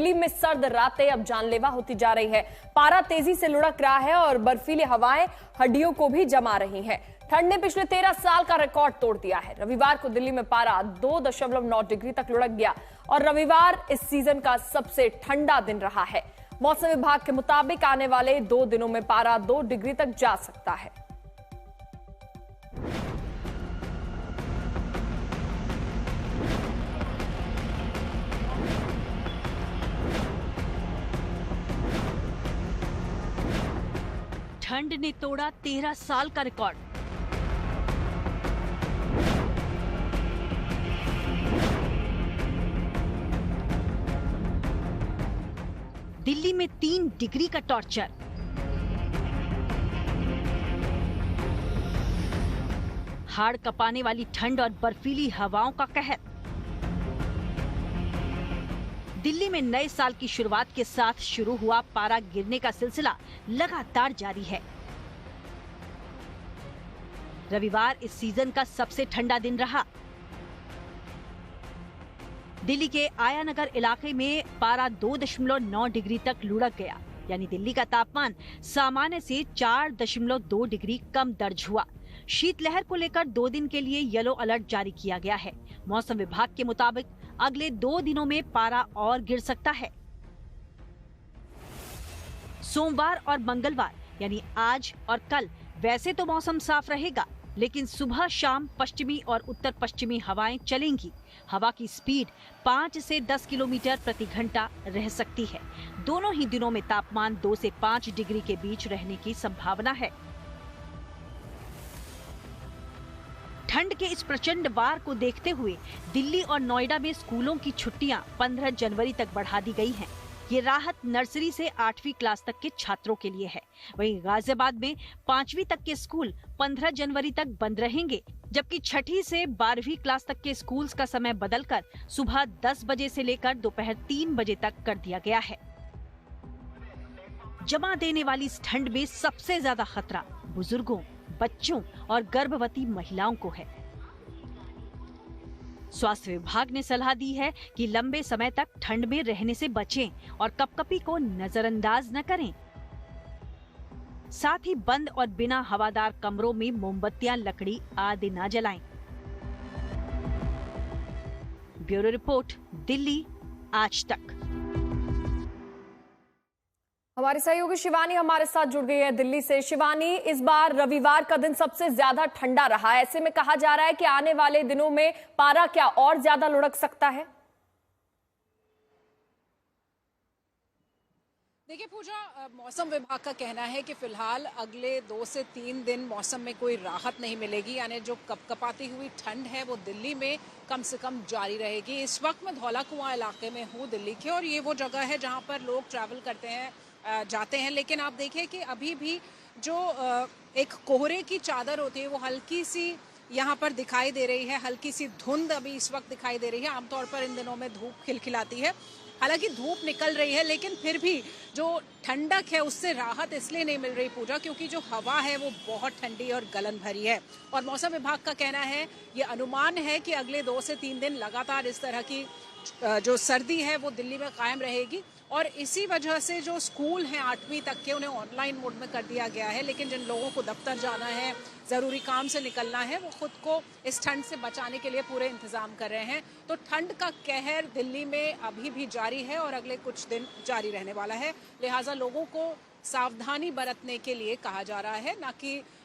दिल्ली में सर्द रातें अब जानलेवा होती जा रही है। पारा तेजी से लुढ़क रहा है और बर्फीली हवाएं हड्डियों को भी जमा रही हैं। ठंड ने पिछले 13 साल का रिकॉर्ड तोड़ दिया है। रविवार को दिल्ली में पारा 2.9 डिग्री तक लुढ़क गया और रविवार इस सीजन का सबसे ठंडा दिन रहा है। मौसम विभाग के मुताबिक आने वाले 2 दिनों में पारा 2 डिग्री तक जा सकता है। ठंड ने तोड़ा 13 साल का रिकॉर्ड। दिल्ली में 3 डिग्री का टॉर्चर। हाड़ कपाने वाली ठंड और बर्फीली हवाओं का कहर। दिल्ली में नए साल की शुरुआत के साथ शुरू हुआ पारा गिरने का सिलसिला लगातार जारी है। रविवार इस सीजन का सबसे ठंडा दिन रहा। दिल्ली के आयानगर इलाके में पारा 2.9 डिग्री तक लुढ़क गया, यानी दिल्ली का तापमान सामान्य से 4.2 डिग्री कम दर्ज हुआ। शीतलहर को लेकर 2 दिन के लिए येलो अलर्ट जारी किया गया है। मौसम विभाग के मुताबिक अगले 2 दिनों में पारा और गिर सकता है। सोमवार और मंगलवार यानी आज और कल वैसे तो मौसम साफ रहेगा, लेकिन सुबह शाम पश्चिमी और उत्तर पश्चिमी हवाएं चलेंगी। हवा की स्पीड 5 से 10 किलोमीटर प्रति घंटा रह सकती है। दोनों ही दिनों में तापमान 2 से 5 डिग्री के बीच रहने की संभावना है। ठंड के इस प्रचंड वार को देखते हुए दिल्ली और नोएडा में स्कूलों की छुट्टियां 15 जनवरी तक बढ़ा दी गई हैं। ये राहत नर्सरी से 8वीं क्लास तक के छात्रों के लिए है। वहीं गाजियाबाद में 5वीं तक के स्कूल 15 जनवरी तक बंद रहेंगे, जबकि 6ठी से 12वीं क्लास तक के स्कूल्स का समय बदलकर सुबह 10 बजे से लेकर दोपहर 3 बजे तक कर दिया गया है। जमा देने वाली इस ठंड में सबसे ज्यादा खतरा बुजुर्गों, बच्चों और गर्भवती महिलाओं को है। स्वास्थ्य विभाग ने सलाह दी है कि लंबे समय तक ठंड में रहने से बचें और कपकपी को नजरअंदाज न करें। साथ ही बंद और बिना हवादार कमरों में मोमबत्तियां, लकड़ी आदि न जलाएं। ब्यूरो रिपोर्ट, दिल्ली आज तक। हमारी सहयोगी शिवानी हमारे साथ जुड़ गई है दिल्ली से। शिवानी, इस बार रविवार का दिन सबसे ज्यादा ठंडा रहा। ऐसे में कहा जा रहा है कि आने वाले दिनों में पारा क्या और ज्यादा लुढ़क सकता है? देखिए पूजा, मौसम विभाग का कहना है कि फिलहाल अगले 2 से 3 दिन मौसम में कोई राहत नहीं मिलेगी, यानी जो कपकपाती हुई ठंड है वो दिल्ली में कम से कम जारी रहेगी। इस वक्त मैं धौला कुआं इलाके में हूँ दिल्ली के, और ये वो जगह है जहाँ पर लोग ट्रैवल करते हैं, जाते हैं। लेकिन आप देखिए कि अभी भी जो एक कोहरे की चादर होती है वो हल्की सी यहाँ पर दिखाई दे रही है। हल्की सी धुंध अभी इस वक्त दिखाई दे रही है। आमतौर पर इन दिनों में धूप खिलखिलाती है, हालांकि धूप निकल रही है, लेकिन फिर भी जो ठंडक है उससे राहत इसलिए नहीं मिल रही पूजा, क्योंकि जो हवा है वो बहुत ठंडी और गलन भरी है। और मौसम विभाग का कहना है, ये अनुमान है कि अगले 2 से 3 दिन लगातार इस तरह की जो सर्दी है वो दिल्ली में कायम रहेगी। और इसी वजह से जो स्कूल हैं 8वीं तक के, उन्हें ऑनलाइन मोड में कर दिया गया है। लेकिन जिन लोगों को दफ्तर जाना है, ज़रूरी काम से निकलना है, वो खुद को इस ठंड से बचाने के लिए पूरे इंतजाम कर रहे हैं। तो ठंड का कहर दिल्ली में अभी भी जारी है और अगले कुछ दिन जारी रहने वाला है। लिहाजा लोगों को सावधानी बरतने के लिए कहा जा रहा है,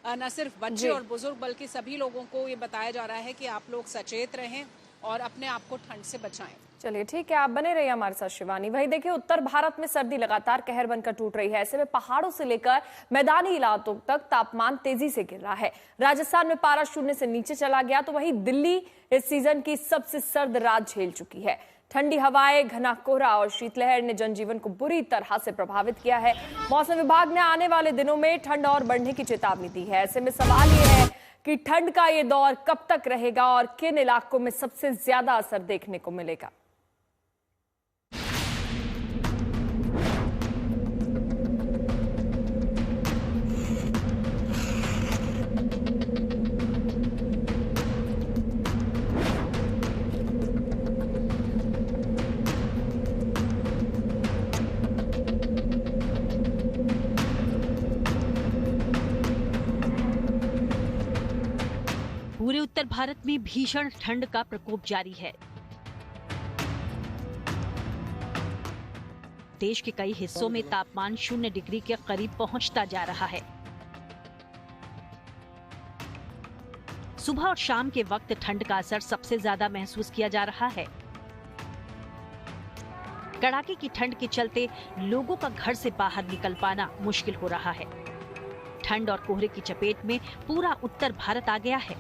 न सिर्फ बच्चे और बुजुर्ग बल्कि सभी लोगों को ये बताया जा रहा है कि आप लोग सचेत रहें और अपने आप को ठंड से बचाएं। चलिए ठीक है, आप बने रहिए हमारे साथ शिवानी। वही देखिए, उत्तर भारत में सर्दी लगातार कहर बनकर टूट रही है। ऐसे में पहाड़ों से लेकर मैदानी इलाकों तक तापमान तेजी से गिर रहा है। राजस्थान में पारा 0 से नीचे चला गया, तो वहीं दिल्ली इस सीजन की सबसे सर्द रात झेल चुकी है। ठंडी हवाएं, घना कोहरा और शीतलहर ने जनजीवन को बुरी तरह से प्रभावित किया है। मौसम विभाग ने आने वाले दिनों में ठंड और बढ़ने की चेतावनी दी है। ऐसे में सवाल यह है कि ठंड का ये दौर कब तक रहेगा और किन इलाकों में सबसे ज्यादा असर देखने को मिलेगा। उत्तर भारत में भीषण ठंड का प्रकोप जारी है। देश के कई हिस्सों में तापमान 0 डिग्री के करीब पहुंचता जा रहा है। सुबह और शाम के वक्त ठंड का असर सबसे ज्यादा महसूस किया जा रहा है। कड़ाके की ठंड के चलते लोगों का घर से बाहर निकल पाना मुश्किल हो रहा है। ठंड और कोहरे की चपेट में पूरा उत्तर भारत आ गया है।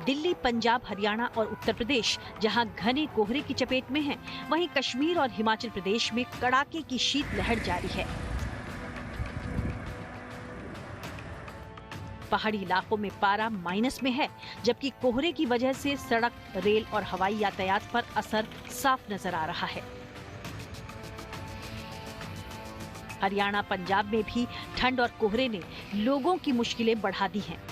दिल्ली, पंजाब, हरियाणा और उत्तर प्रदेश जहां घने कोहरे की चपेट में हैं, वहीं कश्मीर और हिमाचल प्रदेश में कड़ाके की शीतलहर जारी है। पहाड़ी इलाकों में पारा माइनस में है, जबकि कोहरे की वजह से सड़क, रेल और हवाई यातायात पर असर साफ नजर आ रहा है। हरियाणा, पंजाब में भी ठंड और कोहरे ने लोगों की मुश्किलें बढ़ा दी हैं।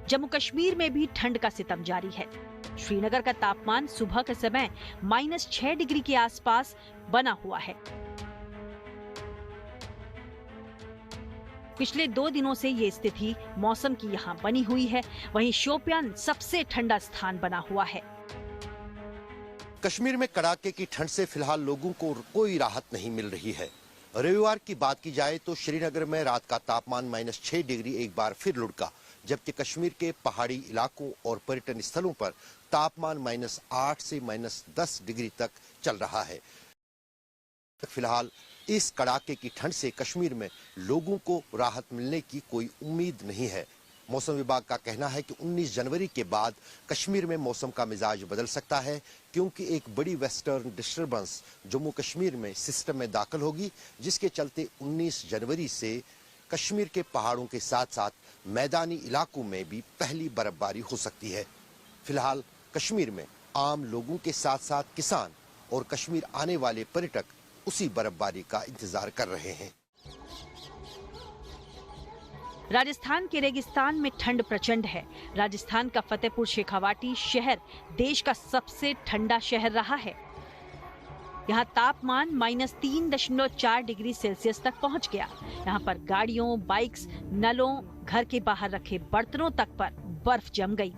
जम्मू कश्मीर में भी ठंड का सितम जारी है। श्रीनगर का तापमान सुबह के समय -6 डिग्री के आसपास बना हुआ है। पिछले 2 दिनों से ये स्थिति मौसम की यहाँ बनी हुई है। वहीं शोपियान सबसे ठंडा स्थान बना हुआ है। कश्मीर में कड़ाके की ठंड से फिलहाल लोगों को कोई राहत नहीं मिल रही है। रविवार की बात की जाए तो श्रीनगर में रात का तापमान -6 डिग्री एक बार फिर लुढ़का, जबकि कश्मीर के पहाड़ी इलाकों और पर्यटन स्थलों पर तापमान -8 से -10 डिग्री तक चल रहा है। फिलहाल इस कड़ाके की ठंड से कश्मीर में लोगों को राहत मिलने की कोई उम्मीद नहीं है। मौसम विभाग का कहना है कि 19 जनवरी के बाद कश्मीर में मौसम का मिजाज बदल सकता है, क्योंकि एक बड़ी वेस्टर्न डिस्टर्बेंस जम्मू कश्मीर में सिस्टम में दाखिल होगी, जिसके चलते 19 जनवरी से कश्मीर के पहाड़ों के साथ साथ मैदानी इलाकों में भी पहली बर्फबारी हो सकती है। फिलहाल कश्मीर में आम लोगों के साथ साथ किसान और कश्मीर आने वाले पर्यटक उसी बर्फबारी का इंतजार कर रहे हैं। राजस्थान के रेगिस्तान में ठंड प्रचंड है। राजस्थान का फतेहपुर शेखावाटी शहर देश का सबसे ठंडा शहर रहा है। यहाँ तापमान -3.4 डिग्री सेल्सियस तक पहुँच गया। यहाँ पर गाड़ियों, बाइक्स, नलों, घर के बाहर रखे बर्तनों तक पर बर्फ जम गई।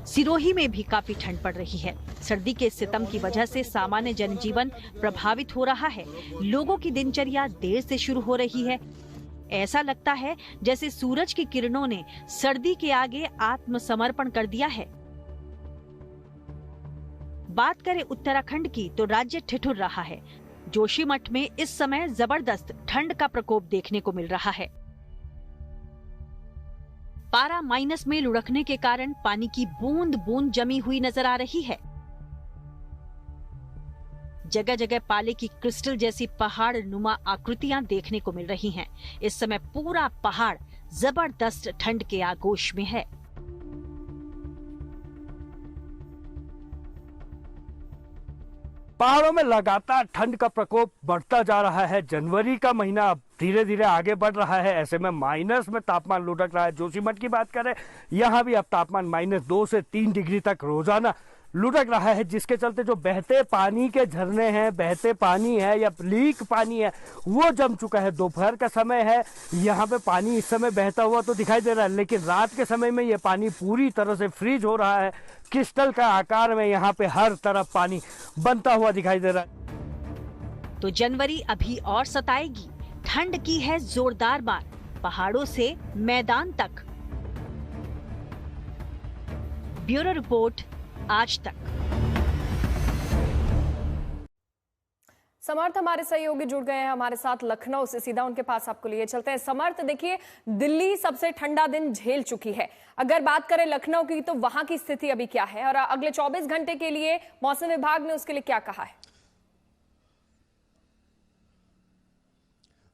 सिरोही में भी काफी ठंड पड़ रही है। सर्दी के सितम की वजह से सामान्य जनजीवन प्रभावित हो रहा है। लोगों की दिनचर्या देर से शुरू हो रही है। ऐसा लगता है जैसे सूरज की किरणों ने सर्दी के आगे आत्मसमर्पण कर दिया है। बात करें उत्तराखंड की तो राज्य ठिठुर रहा है। जोशीमठ में इस समय जबरदस्त ठंड का प्रकोप देखने को मिल रहा है। पारा माइनस में लुढ़कने के कारण पानी की बूंद बूंद जमी हुई नजर आ रही है। जगह जगह पाले की क्रिस्टल जैसी पहाड़ नुमा आकृतियां देखने को मिल रही हैं। इस समय पूरा पहाड़ जबरदस्त ठंड के आगोश में है। पहाड़ों में लगातार ठंड का प्रकोप बढ़ता जा रहा है। जनवरी का महीना अब धीरे धीरे आगे बढ़ रहा है। ऐसे में माइनस में तापमान लुढ़क रहा है। जोशीमठ की बात करें, यहाँ भी अब तापमान -2 से 3 डिग्री तक रोजाना लुढ़क रहा है, जिसके चलते जो बहते पानी के झरने हैं, बहते पानी है या लीक पानी है, वो जम चुका है। दोपहर का समय है, यहाँ पे पानी इस समय बहता हुआ तो दिखाई दे रहा है, लेकिन रात के समय में ये पानी पूरी तरह से फ्रीज हो रहा है। क्रिस्टल का आकार में यहाँ पे हर तरफ पानी बनता हुआ दिखाई दे रहा है। तो जनवरी अभी और सताएगी। ठंड की है जोरदार मार, पहाड़ों से मैदान तक। ब्यूरो रिपोर्ट, आज तक। समर्थ हमारे सहयोगी जुड़ गए हैं हमारे साथ लखनऊ से। सीधा उनके पास आपको लिए चलते हैं। समर्थ, देखिए, दिल्ली सबसे ठंडा दिन झेल चुकी है। अगर बात करें लखनऊ की तो वहां की स्थिति अभी क्या है और अगले 24 घंटे के लिए मौसम विभाग ने उसके लिए क्या कहा है?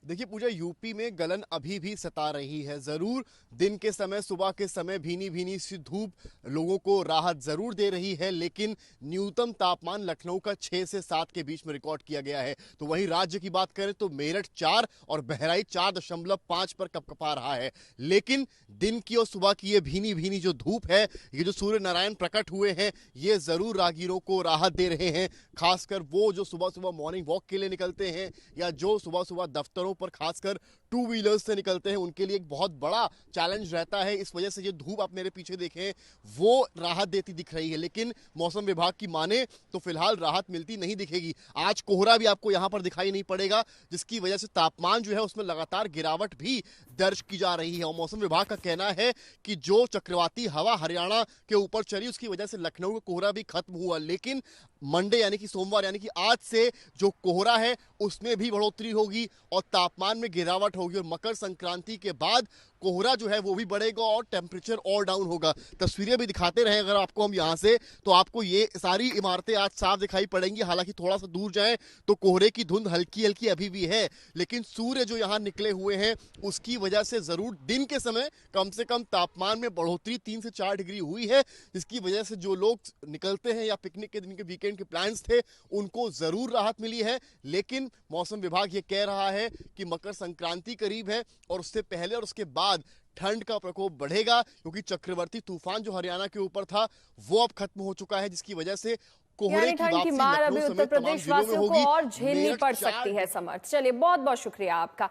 देखिए पूजा, यूपी में गलन अभी भी सता रही है। जरूर दिन के समय, सुबह के समय भीनी भीनी सी धूप लोगों को राहत जरूर दे रही है, लेकिन न्यूनतम तापमान लखनऊ का 6 से 7 के बीच में रिकॉर्ड किया गया है। तो वहीं राज्य की बात करें तो मेरठ 4 और बहराइच 4.5 पर कपकपा रहा है। लेकिन दिन की और सुबह की ये भीनी भीनी जो धूप है, ये जो सूर्य नारायण प्रकट हुए हैं, ये जरूर राहगीरों को राहत दे रहे हैं। खासकर वो जो सुबह सुबह मॉर्निंग वॉक के लिए निकलते हैं या जो सुबह सुबह दफ्तरों पर खासकर 2 व्हीलर्स से निकलते हैं, उनके लिए एक बहुत बड़ा चैलेंज रहता है। इस वजह से ये धूप आप मेरे पीछे देखें, वो राहत देती दिख रही है। लेकिन मौसम विभाग की माने तो फिलहाल राहत मिलती नहीं दिखेगी। आज कोहरा भी आपको यहां पर दिखाई नहीं पड़ेगा, जिसकी वजह से तापमान जो है उसमें लगातार गिरावट भी दर्ज की जा रही है। और मौसम विभाग का कहना है कि जो चक्रवाती हवा हरियाणा के ऊपर चली, उसकी वजह से लखनऊ का कोहरा भी खत्म हुआ। लेकिन मंडे यानी कि सोमवार यानी कि आज से जो कोहरा है उसमें भी बढ़ोतरी होगी और तापमान में गिरावट होगी। और मकर संक्रांति के बाद कोहरा जो है वो भी बढ़ेगा और टेम्परेचर और डाउन होगा। तस्वीरें भी दिखाते रहे अगर आपको हम यहाँ से, तो आपको ये सारी इमारतें आज साफ दिखाई पड़ेंगी। हालांकि थोड़ा सा दूर जाएं तो कोहरे की धुंध हल्की हल्की अभी भी है, लेकिन सूर्य जो यहाँ निकले हुए हैं उसकी वजह से जरूर दिन के समय कम से कम तापमान में बढ़ोतरी 3 से 4 डिग्री हुई है, जिसकी वजह से जो लोग निकलते हैं या पिकनिक के दिन के वीकेंड के प्लान्स थे उनको जरूर राहत मिली है। लेकिन मौसम विभाग ये कह रहा है कि मकर संक्रांति करीब है और उससे पहले और उसके बाद ठंड का प्रकोप बढ़ेगा, क्योंकि चक्रवर्ती तूफान जो हरियाणा के ऊपर था वो अब खत्म हो चुका है, जिसकी वजह से कोहरे की ठंड की मार अभी उत्तर प्रदेश वासियों को और झेलनी पड़ सकती है। समर्थ, चलिए बहुत बहुत शुक्रिया आपका।